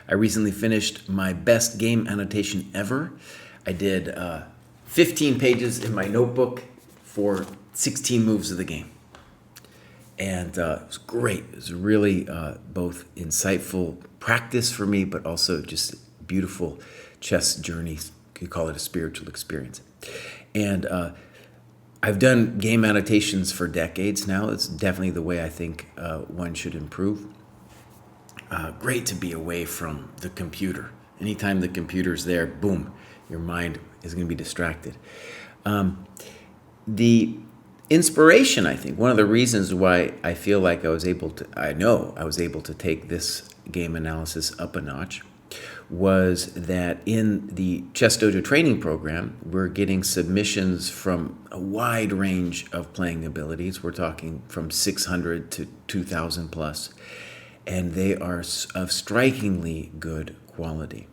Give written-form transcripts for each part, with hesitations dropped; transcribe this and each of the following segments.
I recently finished my best game annotation ever. I did 15 pages in my notebook for 16 moves of the game. And it was great. It was really both insightful practice for me, but also just beautiful chess journey. You call it a spiritual experience. And I've done game annotations for decades now. It's definitely the way I think one should improve. Great to be away from the computer. Anytime the computer's there, boom, your mind is going to be distracted. The inspiration, I think, one of the reasons why I feel like I was able to take this game analysis up a notch was that in the ChessDojo training program, we're getting submissions from a wide range of playing abilities. We're talking from 600 to 2,000 plus, and they are of strikingly good quality.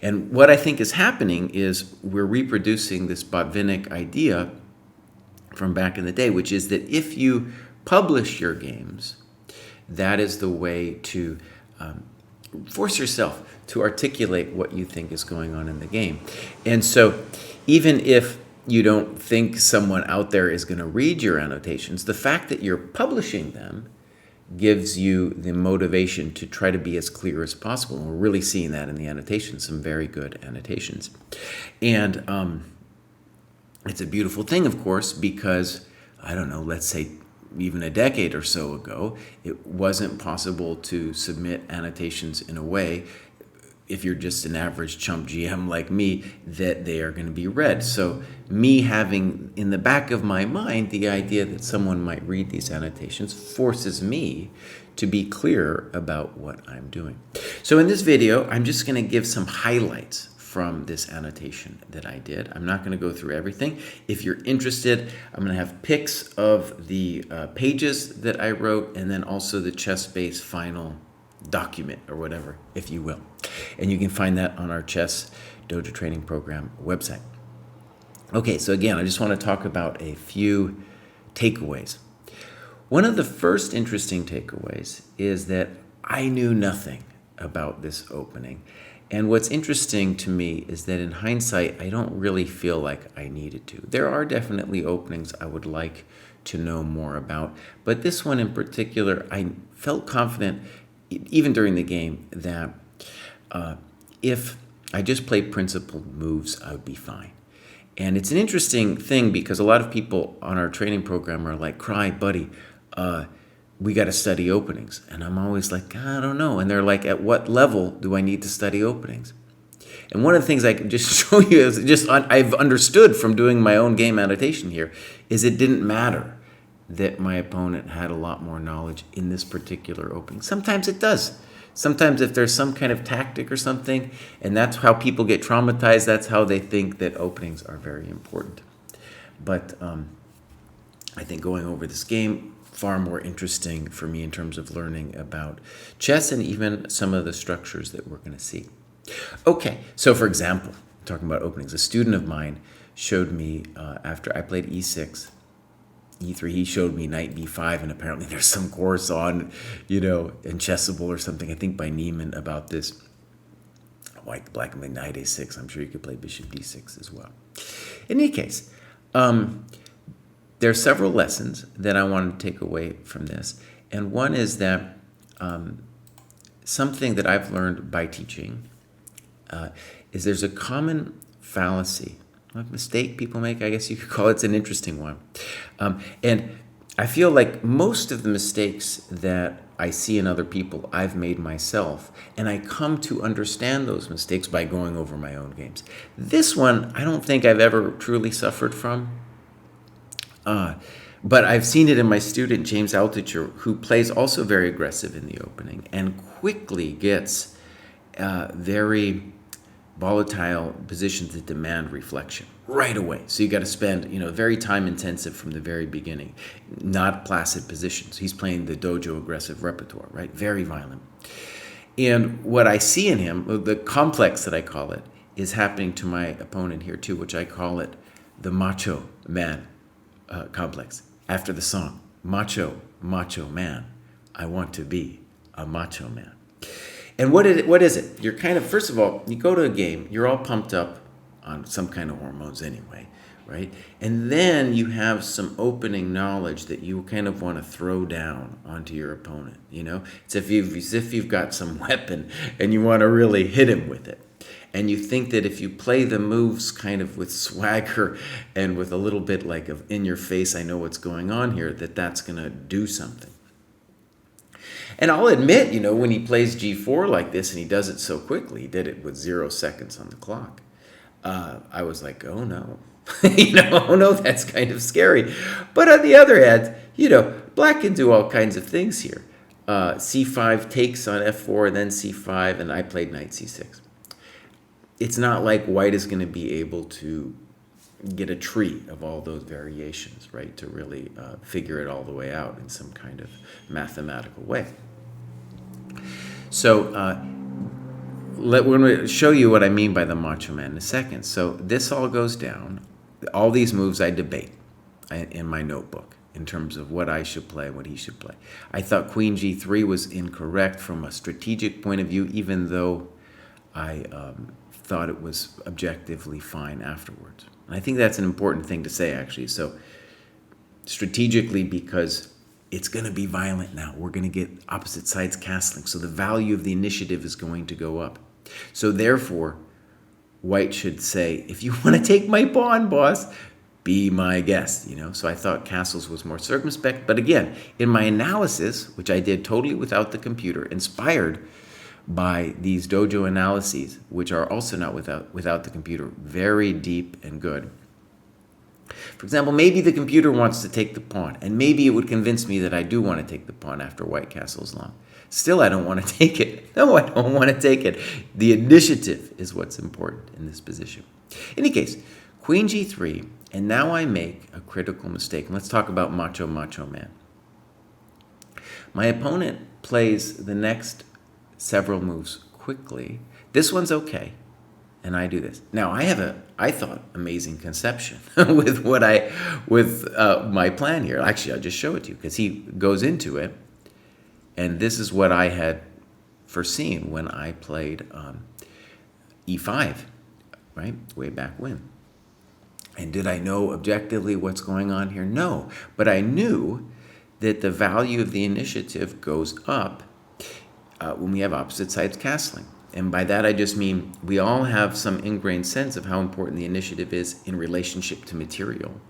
And what I think is happening is we're reproducing this Botvinnik idea from back in the day, which is that if you publish your games, that is the way to force yourself to articulate what you think is going on in the game. And so even if you don't think someone out there is going to read your annotations, the fact that you're publishing them gives you the motivation to try to be as clear as possible. And we're really seeing that in the annotations, some very good annotations. And it's a beautiful thing, of course, because, I don't know, let's say even a decade or so ago, it wasn't possible to submit annotations in a way, if you're just an average chump GM like me, that they are going to be read. So me having in the back of my mind the idea that someone might read these annotations forces me to be clear about what I'm doing. So in this video, I'm just going to give some highlights from this annotation that I did. I'm not going to go through everything. If you're interested, I'm going to have pics of the pages that I wrote, and then also the ChessBase final document, or whatever, if you will. And you can find that on our ChessDojo training program website. Okay, so again, I just want to talk about a few takeaways. One of the first interesting takeaways is that I knew nothing about this opening. And what's interesting to me is that in hindsight, I don't really feel like I needed to. There are definitely openings I would like to know more about, but this one in particular, I felt confident, even during the game, that if I just played principled moves, I would be fine. And it's an interesting thing because a lot of people on our training program are like, Kraai, buddy, we got to study openings. And I'm always like, I don't know. And they're like, at what level do I need to study openings? And one of the things I can just show you is I've understood from doing my own game annotation here is it didn't matter that my opponent had a lot more knowledge in this particular opening. Sometimes it does. Sometimes if there's some kind of tactic or something, and that's how people get traumatized, that's how they think that openings are very important. But I think going over this game, far more interesting for me in terms of learning about chess and even some of the structures that we're going to see. Okay, so for example, talking about openings, a student of mine showed me after I played e6, e3, he showed me knight b5, and apparently there's some course on, in Chessable or something, I think by Neiman, about this. White, black, and knight a6. I'm sure you could play bishop d6 as well. In any case, there are several lessons that I want to take away from this. And one is that something that I've learned by teaching is there's a common fallacy, a mistake people make, I guess you could call it. It's an interesting one. And I feel like most of the mistakes that I see in other people, I've made myself. And I come to understand those mistakes by going over my own games. This one, I don't think I've ever truly suffered from. But I've seen it in my student, James Altucher, who plays also very aggressive in the opening and quickly gets very volatile positions that demand reflection right away. So you got to spend, very time intensive from the very beginning, not placid positions. He's playing the dojo aggressive repertoire, right? Very violent. And what I see in him, the complex that I call it, is happening to my opponent here too, which I call it the macho man complex. After the song, macho, macho man, I want to be a macho man. And what is it? You're kind of, first of all, you go to a game, you're all pumped up on some kind of hormones anyway, right? And then you have some opening knowledge that you kind of want to throw down onto your opponent, you know? It's as if you've got some weapon and you want to really hit him with it. And you think that if you play the moves kind of with swagger and with a little bit like of in your face, I know what's going on here, that's going to do something. And I'll admit, you know, when he plays G4 like this and he does it so quickly, he did it with 0 seconds on the clock. I was like, oh no, oh no, that's kind of scary. But on the other hand, black can do all kinds of things here. C5 takes on F4, then C5, and I played knight C6. It's not like white is going to be able to get a tree of all those variations, right, to really figure it all the way out in some kind of mathematical way. So we're going to show you what I mean by the macho man in a second. So this all goes down. All these moves I debate in my notebook in terms of what I should play, what he should play. I thought Queen G3 was incorrect from a strategic point of view, even though I thought it was objectively fine afterwards. And I think that's an important thing to say, actually. So strategically, because it's going to be violent now. We're going to get opposite sides castling. So the value of the initiative is going to go up. So therefore, white should say, if you want to take my pawn, boss, be my guest, So I thought castles was more circumspect. But again, in my analysis, which I did totally without the computer, inspired by these dojo analyses, which are also not without the computer, very deep and good. For example, maybe the computer wants to take the pawn, and maybe it would convince me that I do want to take the pawn after white castles long. Still, I don't want to take it. No, I don't want to take it. The initiative is what's important in this position. In any case, Queen G3, and now I make a critical mistake. Let's talk about macho man. My opponent plays the next several moves quickly. This one's okay, and I do this. Now I have I thought amazing conception with my plan here. Actually, I'll just show it to you because he goes into it, and this is what I had foreseen when I played E5, right, way back when. And did I know objectively what's going on here? No, but I knew that the value of the initiative goes up when we have opposite sides castling. And by that I just mean we all have some ingrained sense of how important the initiative is in relationship to material.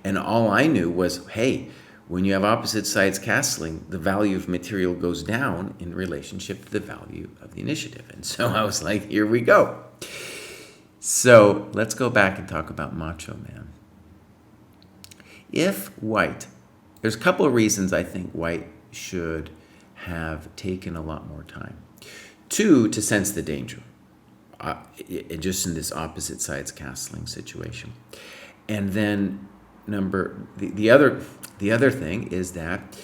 And all I knew was, hey, when you have opposite sides castling, the value of material goes down in relationship to the value of the initiative. And so I was like, here we go. So let's go back and talk about macho man. If white, there's a couple of reasons I think white should have taken a lot more time. 2, to sense the danger, just in this opposite sides castling situation. And then the other thing is that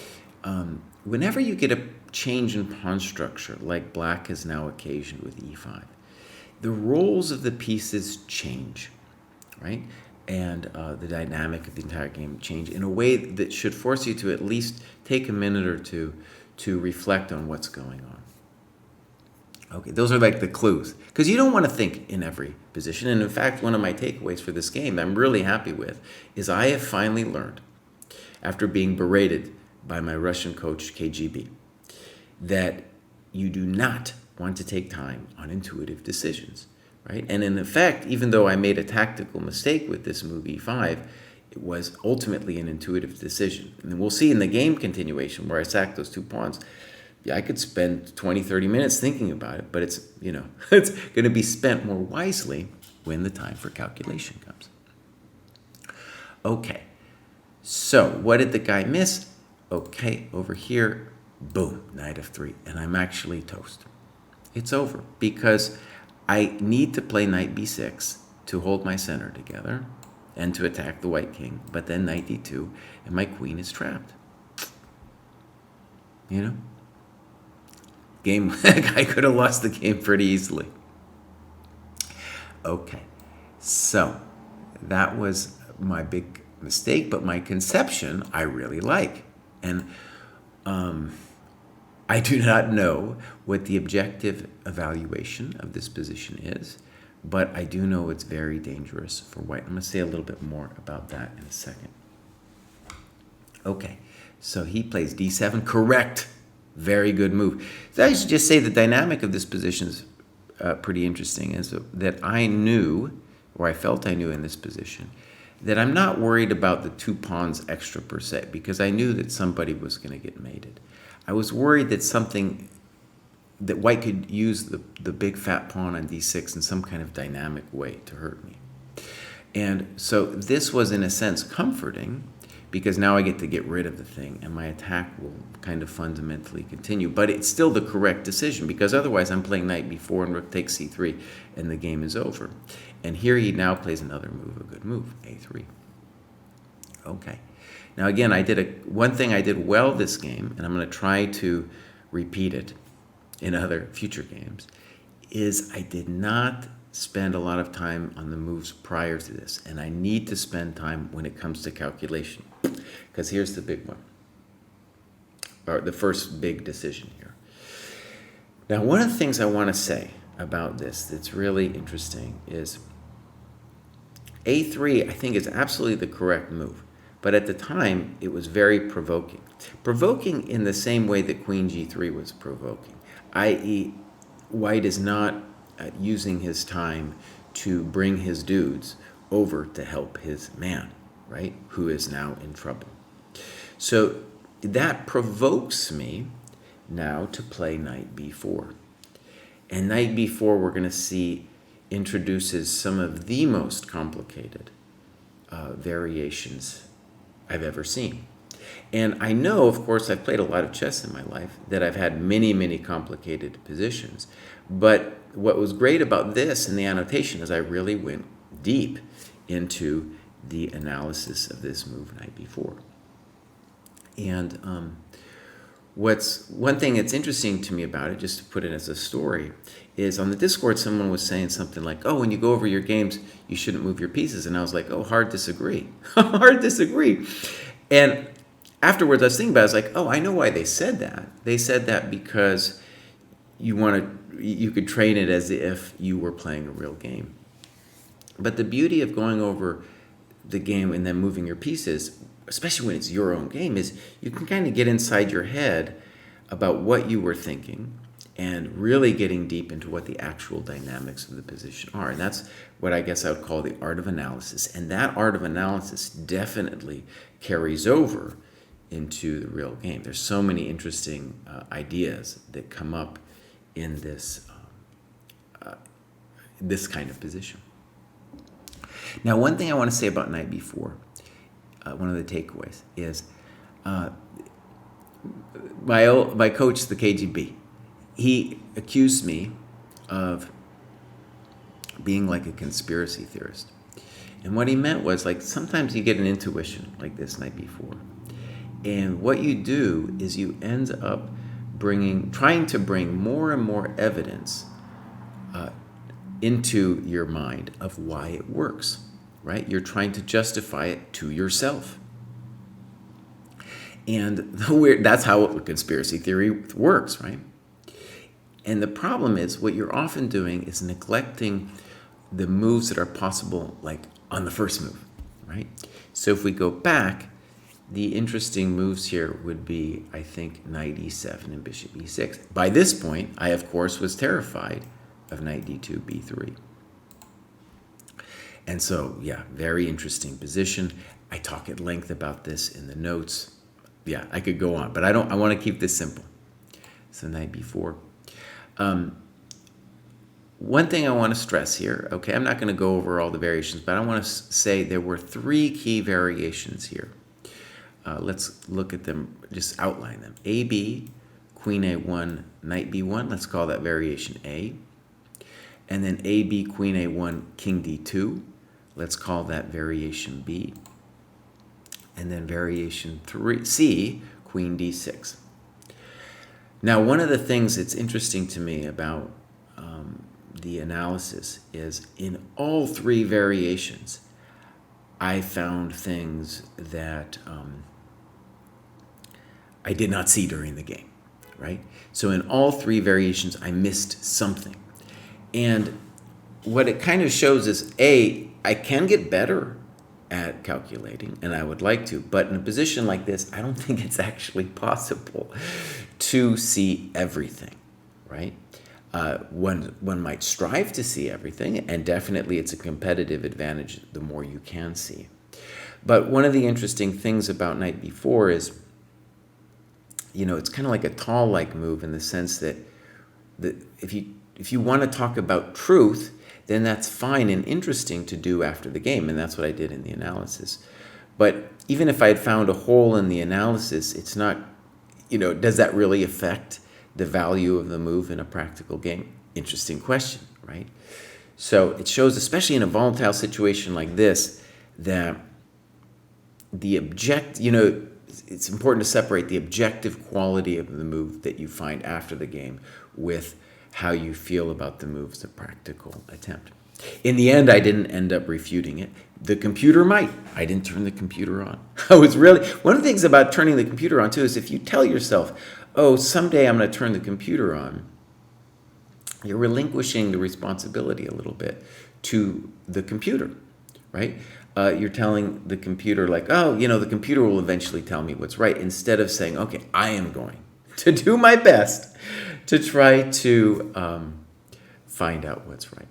whenever you get a change in pawn structure, like black has now occasioned with E5, the roles of the pieces change, right? And the dynamic of the entire game change in a way that should force you to at least take a minute or two to reflect on what's going on. Okay, those are like the clues. Because you don't want to think in every position. And in fact, one of my takeaways for this game that I'm really happy with is I have finally learned, after being berated by my Russian coach, KGB, that you do not want to take time on intuitive decisions, right? And in effect, even though I made a tactical mistake with this move E5, it was ultimately an intuitive decision. And we'll see in the game continuation where I sack those 2 pawns. Yeah, I could spend 20, 30 minutes thinking about it, but it's going to be spent more wisely when the time for calculation comes. Okay, so what did the guy miss? Okay, over here, boom, knight f3, and I'm actually toast. It's over because I need to play knight b6 to hold my center together and to attack the white king, but then knight d2, and my queen is trapped. Game, I could have lost the game pretty easily. Okay, so that was my big mistake, but my conception I really like. And I do not know what the objective evaluation of this position is, but I do know it's very dangerous for white. I'm going to say a little bit more about that in a second. Okay, so he plays d7. Correct. Very good move. So I should just say the dynamic of this position is pretty interesting, is that I knew, or I felt I knew in this position, that I'm not worried about the 2 pawns extra per se, because I knew that somebody was going to get mated. I was worried that that white could use the big fat pawn on d6 in some kind of dynamic way to hurt me. And so this was, in a sense, comforting, because now I get to get rid of the thing, and my attack will kind of fundamentally continue. But it's still the correct decision, because otherwise I'm playing knight b4 and rook takes c3, and the game is over. And here he now plays another move, a good move, a3. Okay. Now again, one thing I did well this game, and I'm going to try to repeat it in other future games, is I did not spend a lot of time on the moves prior to this, and I need to spend time when it comes to calculation, because here's the big one, or the first big decision here. Now, one of the things I want to say about this that's really interesting is a3, I think, is absolutely the correct move, but at the time it was very provoking. Provoking in the same way that queen g3 was provoking, i.e. white is not using his time to bring his dudes over to help his man, right, who is now in trouble. So that provokes me now to play knight b4. And knight b4, we're going to see, introduces some of the most complicated variations I've ever seen. And I know, of course, I've played a lot of chess in my life, that I've had many, many complicated positions. But what was great about this and the annotation is I really went deep into the analysis of this move, knight b4. And one thing that's interesting to me about it, just to put it as a story, is on the Discord someone was saying something like, oh, when you go over your games, you shouldn't move your pieces. And I was like, oh, hard disagree. Hard disagree. And afterwards I was thinking about it, I was like, oh, I know why they said that. They said that because you could train it as if you were playing a real game. But the beauty of going over the game and then moving your pieces, especially when it's your own game, is you can kind of get inside your head about what you were thinking and really getting deep into what the actual dynamics of the position are. And that's what I guess I would call the art of analysis. And that art of analysis definitely carries over into the real game. There's so many interesting ideas that come up in this kind of position. Now, one thing I want to say about knight b4, one of the takeaways, is my coach, the KGB, he accused me of being like a conspiracy theorist. And what he meant was, like, sometimes you get an intuition like this, knight b4. And what you do is you end up trying to bring more and more evidence into your mind of why it works, right? You're trying to justify it to yourself. And that's how conspiracy theory works, right? And the problem is, what you're often doing is neglecting the moves that are possible, like on the first move, right? So if we go back, the interesting moves here would be, I think, knight e7 and bishop e6. By this point, I, of course, was terrified of knight d2, b3. And so, yeah, very interesting position. I talk at length about this in the notes. Yeah, I could go on, but I want to keep this simple. So knight b4. One thing I want to stress here, okay, I'm not going to go over all the variations, but I want to say there were 3 key variations here. Let's look at them, just outline them. AB, queen a1, knight b1, let's call that variation A. And then AB, queen a1, king d2, let's call that variation B. And then variation C, queen d6. Now, one of the things that's interesting to me about the analysis is in all 3 variations, I found things that I did not see during the game, right? So in all three variations, I missed something. And what it kind of shows is, A, I can get better at calculating, and I would like to, but in a position like this, I don't think it's actually possible to see everything, right? One might strive to see everything, and definitely it's a competitive advantage the more you can see. But one of the interesting things about Knight B4 is, it's kind of like a tall-like move in the sense that if you want to talk about truth, then that's fine and interesting to do after the game, and that's what I did in the analysis. But even if I had found a hole in the analysis, it's not, does that really affect the value of the move in a practical game? Interesting question, right? So it shows, especially in a volatile situation like this, that it's important to separate the objective quality of the move that you find after the game with how you feel about the move as a practical attempt. In the end, I didn't end up refuting it. The computer might. I didn't turn the computer on. One of the things about turning the computer on too is if you tell yourself, oh, someday I'm going to turn the computer on, you're relinquishing the responsibility a little bit to the computer, right? You're telling the computer like, oh, the computer will eventually tell me what's right, instead of saying, okay, I am going to do my best to try to find out what's right.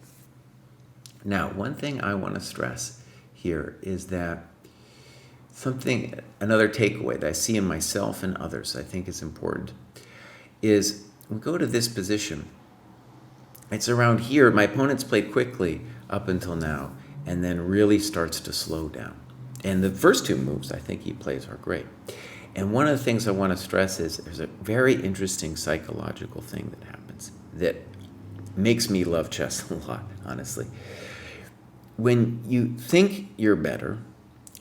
Now, one thing I want to stress here is that another takeaway that I see in myself and others I think is important is we go to this position. It's around here. My opponent's played quickly up until now and then really starts to slow down. And the first two moves I think he plays are great. And one of the things I want to stress is there's a very interesting psychological thing that happens that makes me love chess a lot, honestly. When you think you're better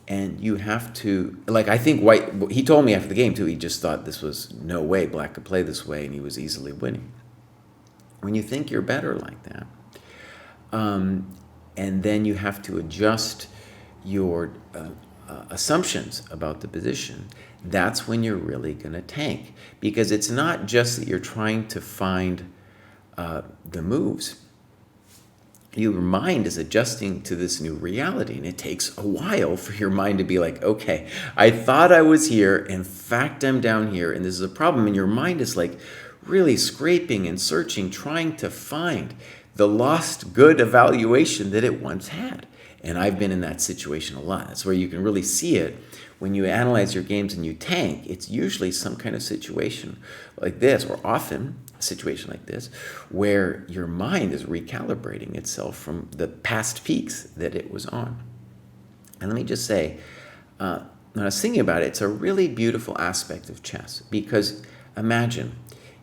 and you have to, I think White, he told me after the game too, he just thought this was no way Black could play this way and he was easily winning. When you think you're better like that, and then you have to adjust your assumptions about the position, that's when you're really going to tank. Because it's not just that you're trying to find the moves. Your mind is adjusting to this new reality, and it takes a while for your mind to be like, okay, I thought I was here, in fact I'm down here, and this is a problem. And your mind is like really scraping and searching, trying to find the lost good evaluation that it once had. And I've been in that situation a lot. That's where you can really see it. When you analyze your games and you tank, it's usually some kind of situation like this, or often a situation like this, where your mind is recalibrating itself from the past peaks that it was on. And let me just say, when I was thinking about it, it's a really beautiful aspect of chess, because imagine,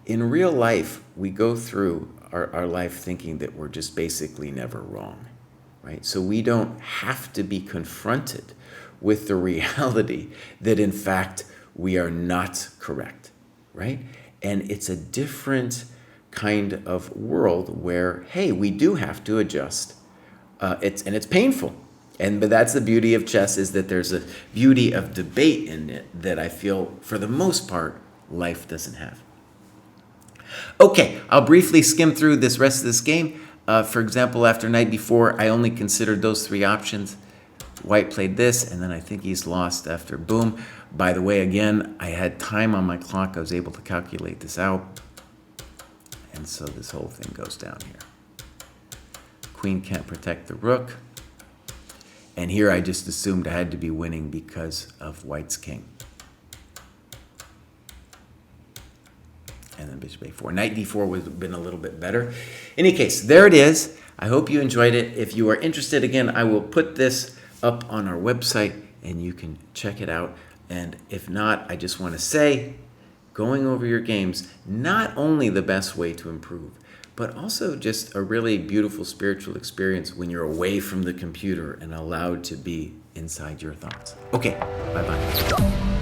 in real life, we go through our life thinking that we're just basically never wrong, right? So we don't have to be confronted with the reality that, in fact, we are not correct, right? And it's a different kind of world where, hey, we do have to adjust. It's painful. But that's the beauty of chess, is that there's a beauty of debate in it that I feel, for the most part, life doesn't have. Okay, I'll briefly skim through this rest of this game. For example, after Knight B4, I only considered those three options. White played this, and then I think he's lost after boom. By the way, again, I had time on my clock. I was able to calculate this out. And so this whole thing goes down here. Queen can't protect the rook. And here I just assumed I had to be winning because of White's king. And then bishop a4. Knight d4 would have been a little bit better. In any case, there it is. I hope you enjoyed it. If you are interested, again, I will put this up on our website and you can check it out. And if not, I just want to say, going over your games, not only the best way to improve, but also just a really beautiful spiritual experience when you're away from the computer and allowed to be inside your thoughts. Okay, bye-bye.